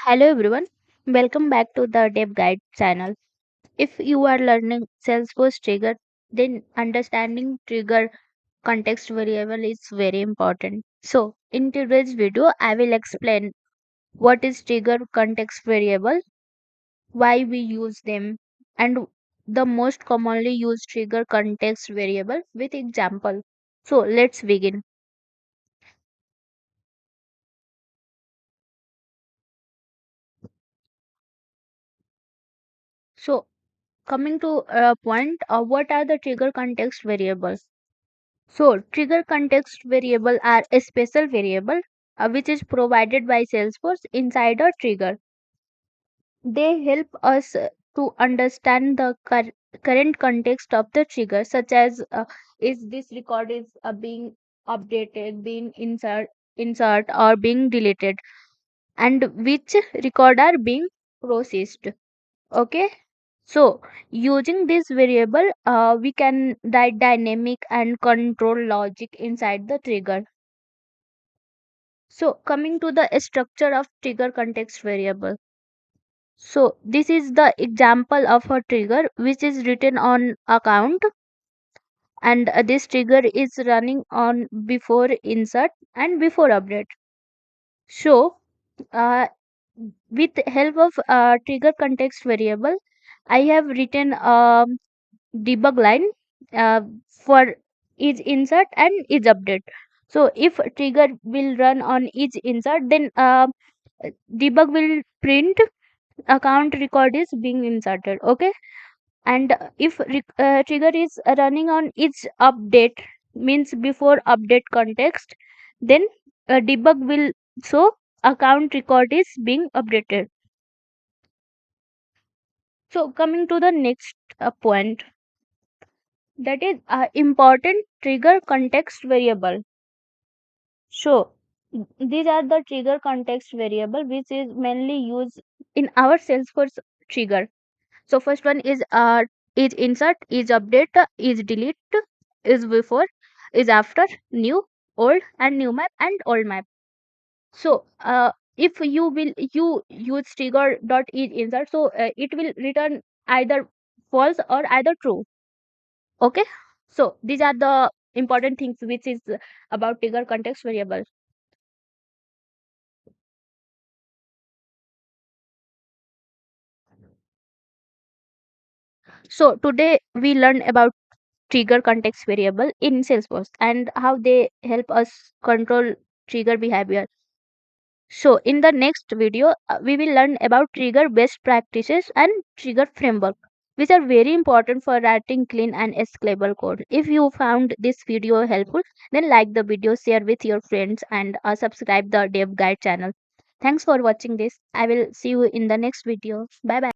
Hello everyone, welcome back to the Dev Guide channel. If you are learning Salesforce Trigger, then understanding Trigger context variable is very important. So, in today's video, I will explain what is Trigger context variable, why we use them, and the most commonly used Trigger context variable with example. So, let's begin. So, coming to a point, what are the Trigger context variables? So, trigger context variable are a special variable which is provided by Salesforce inside a trigger. They help us to understand the current context of the trigger, such as is this record is being updated, being insert or being deleted, and which record are being processed. Okay. So, using this variable, we can write dynamic and control logic inside the trigger. So, coming to the structure of trigger context variable. So, this is the example of a trigger which is written on account, and this trigger is running on before insert and before update. So, uh, with help of trigger context variable, I have written debug line uh, for each insert and each update. So if trigger will run on each insert, then debug will print account record is being inserted. Okay. And if trigger is running on each update, means before update context, then debug will show account record is being updated. So coming to the next point, that is important trigger context variable. So these are the trigger context variable which is mainly used in our Salesforce trigger. So first one is insert, is update, is delete, is before, is after, new, old, and new map and old map. So if you use trigger dot is insert, so it will return either false or either true. Okay. So these are the important things which is about trigger context variable. So today we learn about trigger context variable in Salesforce and how they help us control trigger behavior. So in the next video, we will learn about trigger best practices and trigger framework, which are very important for writing clean and scalable code. If you found this video helpful, then like the video, share with your friends, and subscribe the Dev Guide channel. Thanks for watching this. I will see you in the next video. Bye bye.